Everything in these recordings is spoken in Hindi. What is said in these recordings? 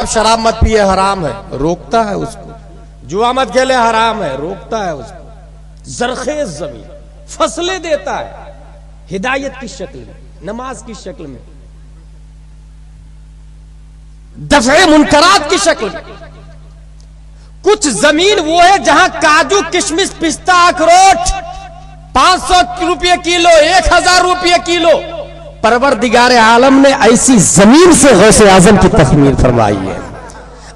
शराब मत पिए हराम है, रोकता है उसको। जुआ मत खेले हराम है, रोकता है उसको। जरखेज जमीन फसलें देता है हिदायत की शक्ल में, नमाज की शक्ल में, दफे मुनकरात की शक्ल में। कुछ जमीन वो है जहां काजू किशमिश पिस्ता अखरोट 500 रुपये किलो, 1000 रुपये किलो। परवरदिगार आलम ने ऐसी जमीन से गौसे आजम की तखमीर फरमाई है,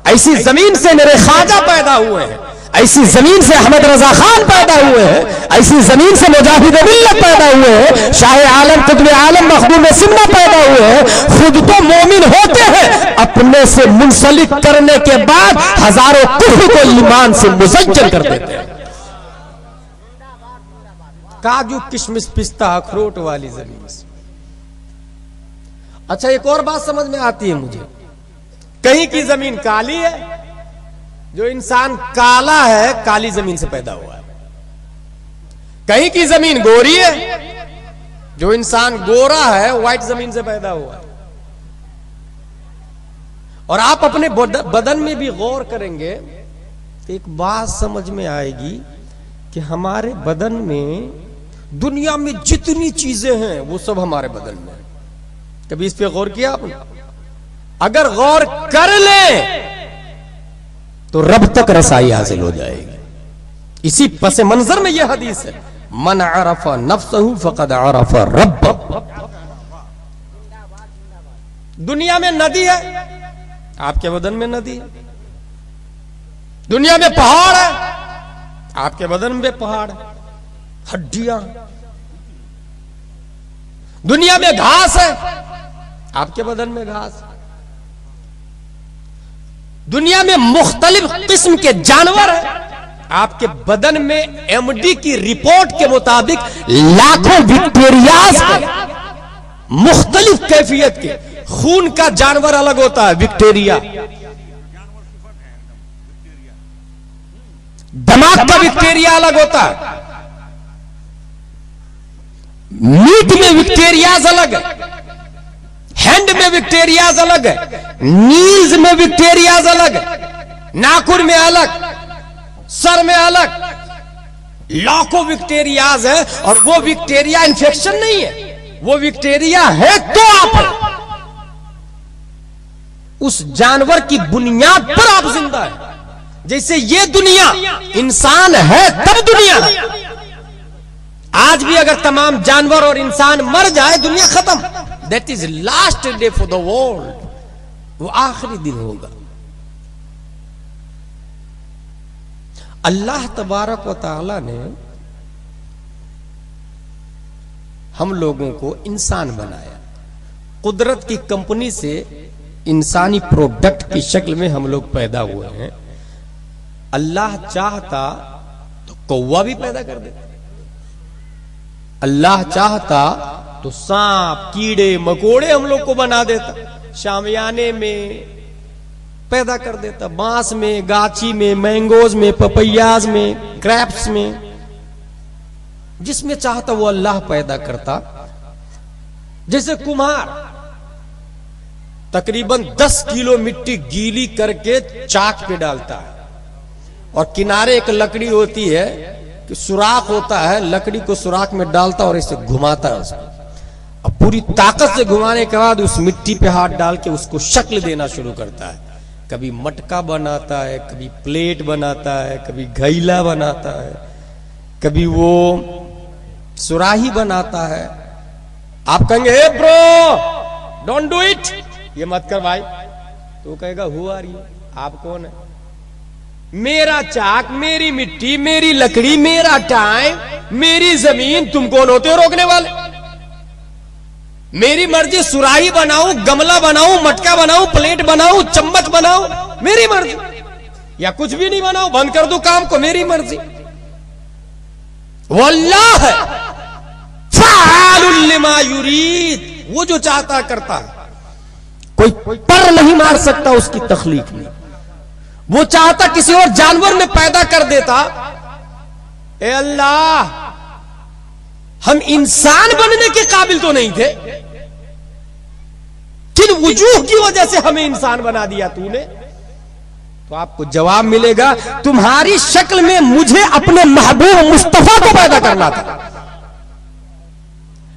ऐसी जमीन से मेरे ख्वाजा पैदा हुए हैं, ऐसी जमीन से अहमद रजा खान पैदा हुए हैं, ऐसी जमीन से मुजाहिद मिल्लत पैदा हुए हैं, शाह आलम कुतुब आलम मखदूम सुन्नत पैदा हुए हैं। खुद तो मोमिन होते हैं, अपने से मुंसलिक करने के बाद हजारों कुफ्र को ईमान से मुज़ज्जल कर देते हैं। काजू किशमिश पिस्ता अखरोट वाली जमीन से। अच्छा, एक और बात समझ में आती है मुझे, कहीं की जमीन काली है, जो इंसान काला है काली जमीन से पैदा हुआ है। कहीं की जमीन गोरी है, जो इंसान गोरा है व्हाइट जमीन से पैदा हुआ है। और आप अपने बदन में भी गौर करेंगे तो एक बात समझ में आएगी कि हमारे बदन में दुनिया में जितनी चीजें हैं वो सब हमारे बदन में है। कभी इस पे गौर किया आपने? अगर गौर कर ले तो रब तक रसाई हासिल हो जाएगी। इसी पसे मंजर में यह हदीस है, मन अरफा नफ्सहु फक़द अरफा रब्बह। दुनिया में नदी है, आपके बदन में नदी है। दुनिया में पहाड़ है, आपके बदन में पहाड़ है, हड्डियां। दुनिया में घास है, आपके बदन में घास है। दुनिया में मुख्तलिफ किस्म के जानवर हैं, आपके बदन में एमडी की रिपोर्ट के मुताबिक लाखों विक्टोरियाज के मुख्तलिफ कैफियत के खून का जानवर अलग होता है, विक्टोरिया। दिमाग का विक्टोरिया अलग होता है, मीट में विक्टोरियाज अलग है, हैंड में विक्टोरियाज अलग है, नीज में विक्टोरियाज अलग है, नाखून में अलग, सर में अलग, लाखों विक्टोरियाज है। और वो विक्टोरिया इन्फेक्शन नहीं है, वो विक्टोरिया है तो आप है। उस जानवर की बुनियाद पर आप जिंदा है। जैसे ये दुनिया इंसान है तब दुनिया है। आज भी अगर तमाम जानवर और इंसान मर जाए दुनिया खत्म। That is last day for the world, वो आखिरी दिन होगा। अल्लाह तबारक व तआला ने हम लोगों को इंसान बनाया, कुदरत की कंपनी से इंसानी प्रोडक्ट की शक्ल में हम लोग पैदा हुए हैं। अल्लाह चाहता तो कौवा भी पैदा कर देता, अल्लाह चाहता तो सांप कीड़े मकोड़े हम लोग को बना देता, शामियाने में पैदा कर देता, बांस में, गाछी में, मैंगोज में, पपैयाज में, क्रैप्स में, जिसमें चाहता वो अल्लाह पैदा करता। जैसे कुम्हार तकरीबन 10 किलो मिट्टी गीली करके चाक पे डालता है और किनारे एक लकड़ी होती है कि सुराख होता है, लकड़ी को सुराख में डालता और इसे घुमाता है उसको। अब पूरी ताकत से घुमाने के बाद उस मिट्टी पे हाथ डाल के उसको शक्ल देना शुरू करता है। कभी मटका बनाता है, कभी प्लेट बनाता है, कभी घैला बनाता है, कभी वो सुराही बनाता है। आप कहेंगे hey bro don't do it, ये मत कर भाई, तो कहेगा हु आर यू, आप कौन है? मेरा चाक, मेरी मिट्टी, मेरी लकड़ी, मेरा टाइम, मेरी जमीन, तुम कौन होते हो रोकने वाले? मेरी मर्जी, सुराही बनाऊं, गमला बनाऊं, मटका बनाऊं, प्लेट बनाऊं, चम्मच बनाऊं, मेरी मर्जी, या कुछ भी नहीं बनाऊं, बंद कर दूं काम को, मेरी मर्जी। वो अल्लाह है, फ़अालुल लिमा युरीद, वो जो चाहता करता है, कोई पर नहीं मार सकता उसकी तख्लीक में। वो चाहता किसी और जानवर में पैदा कर देता। ए अल्लाह, हम इंसान बनने के काबिल तो नहीं थे, किन वजूह की वजह से हमें इंसान बना दिया तूने। तो आपको जवाब मिलेगा, तुम्हारी शक्ल में मुझे अपने महबूब मुस्तफा को पैदा करना था।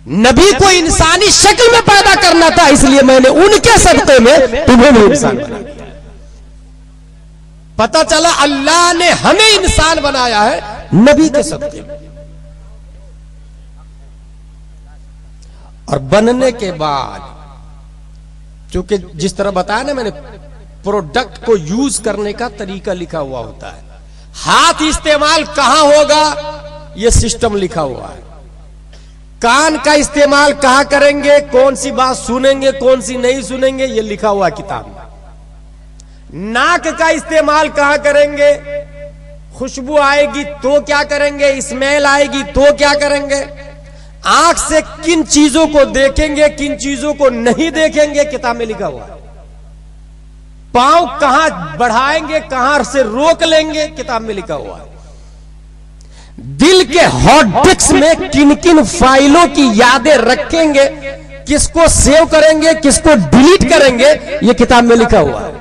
नबी को इंसानी शक्ल में पैदा करना था, इसलिए मैंने उनके सदक़े में तुम्हें भी इंसान बना दिया। पता चला अल्लाह ने हमें इंसान बनाया है नबी के सदक़े में। और बनने के बाद, क्योंकि जिस तरह बताया ना मैंने, प्रोडक्ट को यूज करने का तरीका लिखा हुआ होता है। हाथ इस्तेमाल कहां होगा यह सिस्टम लिखा हुआ है। कान का इस्तेमाल कहां करेंगे, कौन सी बात सुनेंगे, कौन सी नहीं सुनेंगे, यह लिखा हुआ किताब में। नाक का इस्तेमाल कहां करेंगे, खुशबू आएगी तो क्या करेंगे, स्मेल आएगी तो क्या करेंगे। आंख से किन चीजों को देखेंगे, किन चीजों को नहीं देखेंगे, किताब में लिखा हुआ है। पांव कहां बढ़ाएंगे, कहां से रोक लेंगे, किताब में लिखा हुआ है। दिल के हॉट डिस्क में किन किन फाइलों की यादें रखेंगे, किसको सेव करेंगे, किसको डिलीट करेंगे, यह किताब में लिखा हुआ है।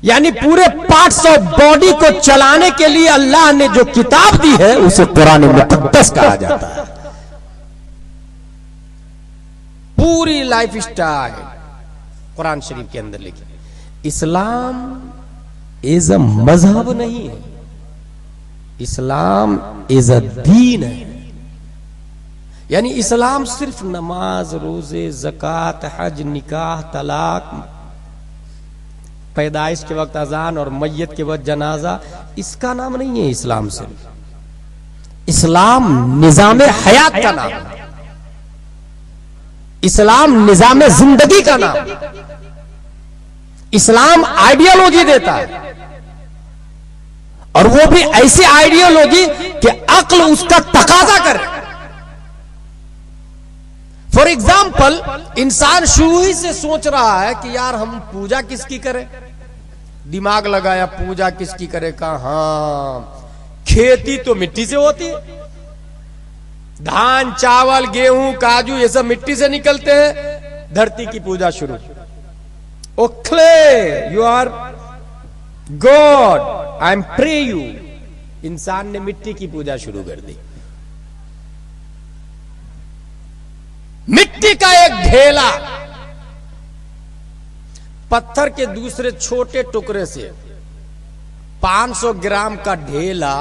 यानी पूरे पार्ट्स ऑफ बॉडी को चलाने के लिए अल्लाह ने जो किताब दी है उसे कुरान मुक़द्दस कहा जाता है। पूरी लाइफ स्टाइल कुरान शरीफ के अंदर लिखी। इस्लाम इज अ मजहब नहीं है, इस्लाम इज अ दीन है। यानी इस्लाम सिर्फ नमाज, रोजे, ज़कात, हज, निकाह, तलाक, पैदाइश के वक्त अजान और मैयत के वक्त जनाजा, इसका नाम नहीं है। इस्लाम सिर्फ इस्लाम निजाम हयात का नाम है। इस्लाम निजाम जिंदगी का नाम। इस्लाम आइडियोलॉजी देता है, और वो भी ऐसी आइडियोलॉजी कि अक्ल उसका तकाजा करे। फॉर एग्जाम्पल, इंसान शुरू ही से सोच रहा है कि यार हम पूजा किसकी करें, दिमाग लगाया पूजा किसकी करे, कहां खेती तो मिट्टी से होती है, धान, चावल, गेहूं, काजू ये सब मिट्टी से निकलते हैं। धरती की पूजा शुरू। O clay, you are god, I am pray you. इंसान ने मिट्टी की पूजा शुरू कर दी। मिट्टी का एक ढेला पत्थर के दूसरे छोटे टुकड़े से 500 ग्राम का ढेला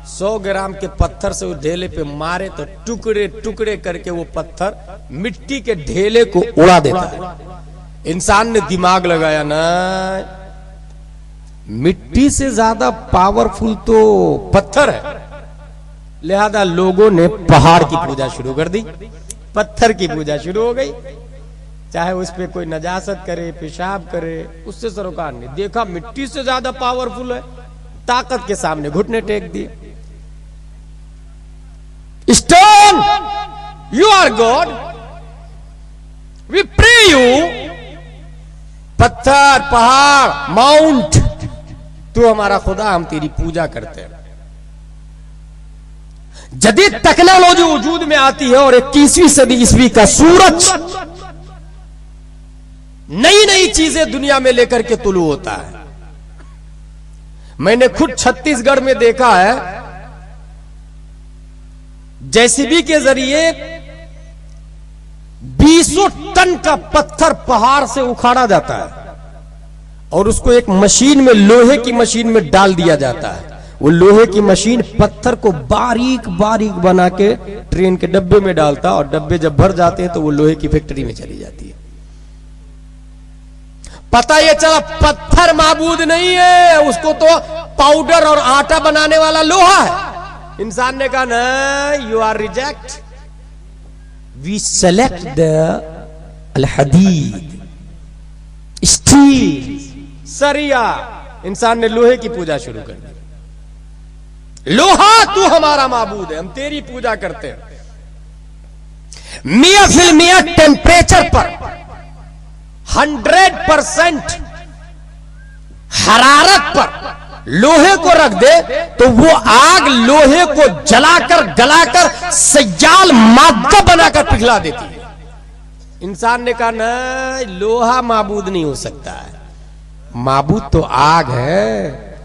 100 ग्राम के पत्थर से उस ढेले पे मारे तो टुकड़े टुकड़े करके वो पत्थर मिट्टी के ढेले को उड़ा देता है। इंसान ने दिमाग लगाया ना, मिट्टी से ज्यादा पावरफुल तो पत्थर है, लिहाजा लोगों ने पहाड़ की पूजा शुरू कर दी, पत्थर की पूजा शुरू हो गई। चाहे उस पे कोई नजासत करे, पेशाब करे, उससे सरोकार नहीं। देखा मिट्टी से ज्यादा पावरफुल है, ताकत के सामने घुटने टेक दिए। Stone, you are God, we pray you. पत्थर, पहाड़, माउंट, तू हमारा खुदा, हम तेरी पूजा करते हैं। जदीद टेक्नोलॉजी वजूद में आती है और 21वीं सदी ईस्वी का सूरज नई नई चीजें दुनिया में लेकर के तुलू होता है। मैंने खुद छत्तीसगढ़ में देखा है, जेसीबी के जरिए 200 टन का पत्थर पहाड़ से उखाड़ा जाता है और उसको एक मशीन में, लोहे की मशीन में डाल दिया जाता है। वो लोहे की मशीन पत्थर को बारीक बारीक बना के ट्रेन के डब्बे में डालता, और डब्बे जब भर जाते हैं तो वो लोहे की फैक्ट्री में चली जाती है। पता ये चला पत्थर माबूद नहीं है, उसको तो पाउडर और आटा बनाने वाला लोहा है। इंसान ने कहा ना, you are reject, we select the अल हदीद, स्टील, सरिया। इंसान ने लोहे की पूजा शुरू कर दी। लोहा, तू हमारा माबूद है, हम तेरी पूजा करते हैं। मियां फिल मियां टेम्परेचर पर 100% हरारत पर लोहे को रख दे तो वो आग लोहे को जलाकर गलाकर सज्जाल मादा बनाकर पिघला देती है। इंसान ने कहा ना, लोहा माबूद नहीं हो सकता है, माबूद तो आग है,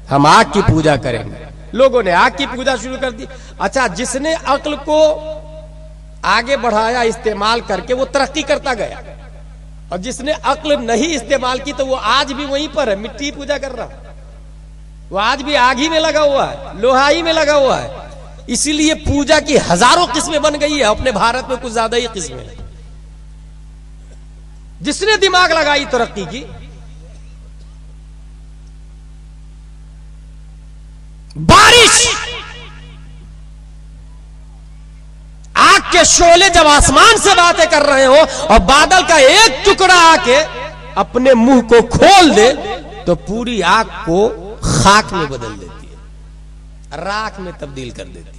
हम आग की पूजा करेंगे। लोगों ने आग की पूजा शुरू कर दी। अच्छा, जिसने अक्ल को आगे बढ़ाया इस्तेमाल करके, वो तरक्की करता गया, और जिसने अक्ल नहीं इस्तेमाल की तो वो आज भी वहीं पर है, मिट्टी पूजा कर रहा। वो आज भी आग ही में लगा हुआ है, लोहाई में लगा हुआ है। इसीलिए पूजा की हजारों किस्में बन गई है। अपने भारत में कुछ ज्यादा ही किस्में हैं। जिसने दिमाग लगाई तरक्की की। बारिश, आग के शोले जब आसमान से बातें कर रहे हो और बादल का एक टुकड़ा आके अपने मुंह को खोल दे तो पूरी आग को खाक में बदल देती है, राख में तब्दील कर देती है।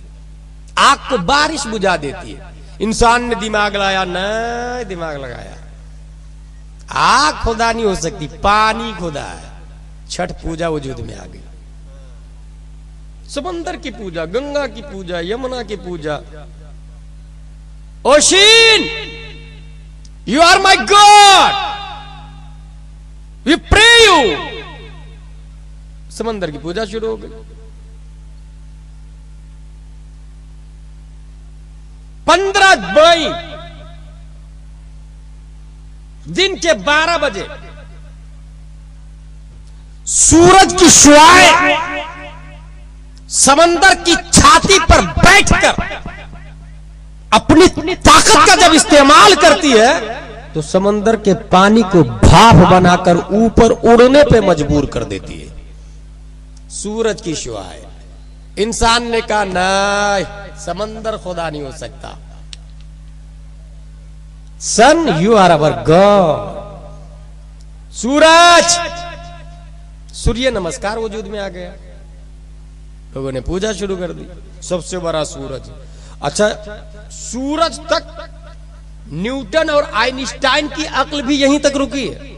आग को बारिश बुझा देती है। इंसान ने दिमाग लगाया, नहीं दिमाग लगाया। आग खुदा नहीं हो सकती, पानी खुदा है। छठ पूजा वजूद में आ गई। समंदर की पूजा, गंगा की पूजा, यमुना की पूजा। Ocean, you are my god, we pray you. समंदर की पूजा शुरू हो गई। 15 मई दिन के 12 बजे सूरज की शुआएं समंदर की छाती पर बैठकर अपनी ताकत का जब इस्तेमाल करती है तो समंदर के पानी को भाप बनाकर ऊपर उड़ने पे मजबूर कर देती है। सूरज की शुआएं। इंसान ने कहा नहीं, समंदर खुदा नहीं हो सकता। सन, यू आर अवर गॉड। सूरज, सूर्य नमस्कार वजूद में आ गया। लोगों ने पूजा शुरू कर दी। सबसे बड़ा सूरज। अच्छा, सूरज तक न्यूटन और आइंस्टाइन की अक्ल भी यहीं तक रुकी है।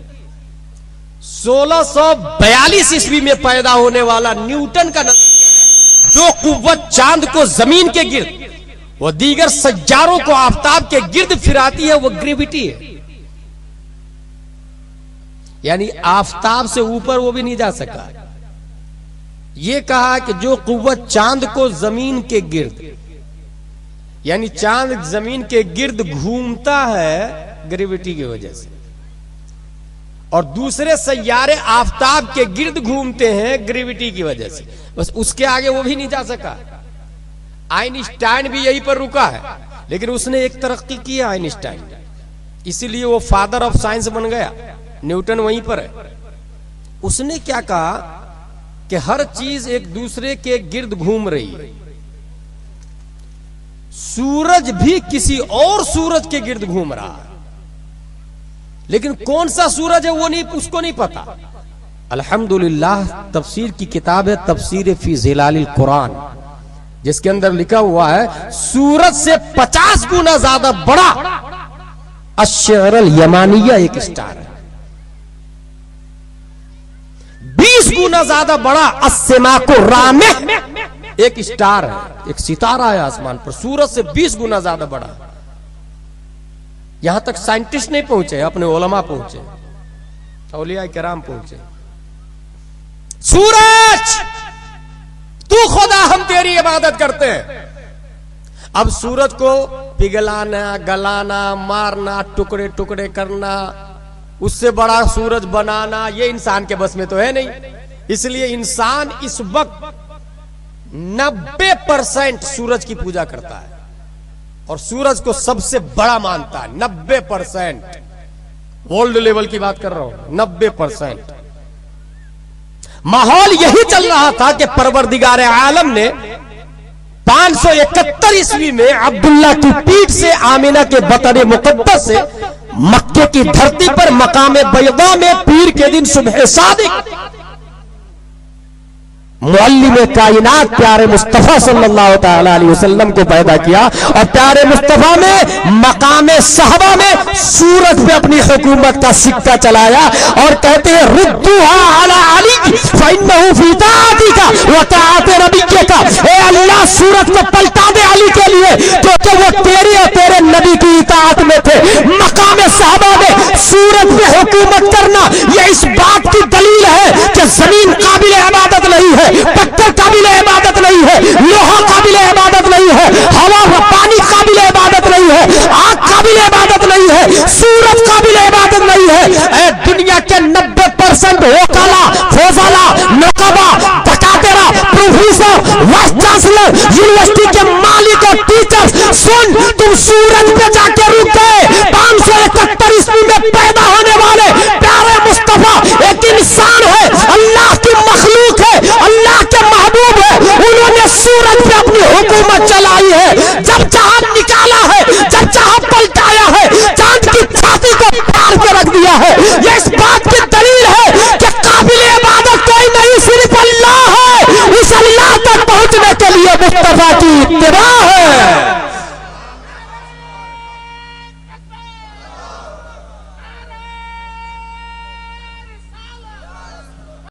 1642 ईस्वी में पैदा होने वाला न्यूटन का नजरिया है, जो कुव्वत चांद को जमीन के गिर्द वो दीगर सज्जारों को आफताब के गिर्द फिराती है, वो ग्रेविटी है। यानी आफताब से ऊपर वो भी नहीं जा सका। ये कहा कि जो कुव्वत चांद को जमीन के गिर्द, यानी चांद जमीन के गिर्द घूमता है ग्रेविटी की वजह से, और दूसरे सैयारे आफताब के गिर्द घूमते हैं ग्रेविटी की वजह से। बस उसके आगे वो भी नहीं जा सका। आइंस्टाइन भी यहीं पर रुका है, लेकिन उसने एक तरक्की की है आइंस्टाइन, इसीलिए वो फादर ऑफ साइंस बन गया। न्यूटन वहीं पर है। उसने क्या कहा कि हर चीज एक दूसरे के गिर्द घूम रही है। सूरज भी किसी और सूरज के गिर्द घूम रहा है, लेकिन कौन सा सूरज है वो नहीं, उसको नहीं पता। अल्हम्दुलिल्लाह, तफसीर की किताब है तफसीर फी ज़िलालिल कुरान, जिसके अंदर लिखा हुआ है सूरज से 50 गुना ज्यादा बड़ा अश्शरल यमानिया एक स्टार है, 20 गुना ज्यादा बड़ा अस्समाको रामे एक स्टार है, एक सितारा है आसमान पर, सूरज से 20 गुना ज्यादा बड़ा। यहां तक साइंटिस्ट नहीं पहुंचे, अपने उलमा पहुंचे, औलिया किराम पहुंचे। सूरज, तू खुदा, हम तेरी इबादत करते हैं। अब सूरज को पिघलाना, गलाना, मारना, टुकड़े टुकड़े करना, उससे बड़ा सूरज बनाना, ये इंसान के बस में तो है नहीं। इसलिए इंसान इस वक्त 90% सूरज की पूजा करता है और सूरज को सबसे बड़ा मानता है। 90%, वर्ल्ड लेवल की बात कर रहा हूं, 90%। माहौल यही चल रहा था कि परवरदिगार आलम ने 571 ईस्वी में अब्दुल्ला की पीठ से आमिना के बतन मुकद्दस से मक्के की धरती पर मकाम बैदा में पीर के दिन सुबह सादिक मुअल्लिम कायनात प्यारे मुस्तफा सल्लल्लाहु तआला अलैहि वसल्लम को पैदा किया, और प्यारे मुस्तफा में मकाम सहबा में सूरज पे अपनी हुकूमत का सिक्का चलाया और कहते हैं रुद्दुहा अला अली फइन्नहु फी ताअतिका व ताअति नबिय्यका। ए अल्लाह सूरत को पलटा दे अली के लिए, क्योंकि वो तेरे और तेरे नबी की इताअत में थे। मकाम साहबा में सूरत पे हुकूमत करना ये इस बात की दलील है कि जमीन काबिल इबादत नहीं है, पत्थर काबिल इबादत नहीं है, लोहा काबिल इबादत नहीं है, हवा व पानी काबिल इबादत नहीं है, आग काबिल इबादत नहीं है, सूरज काबिल इबादत नहीं है। ए दुनिया के 90% वकाला, फौजाला, नौकबा, बकातेरा, प्रोफेसर, वाइस चांसलर, यूनिवर्सिटी के मालिक और टीचर्स, सुन, तुम सूरज पे जाके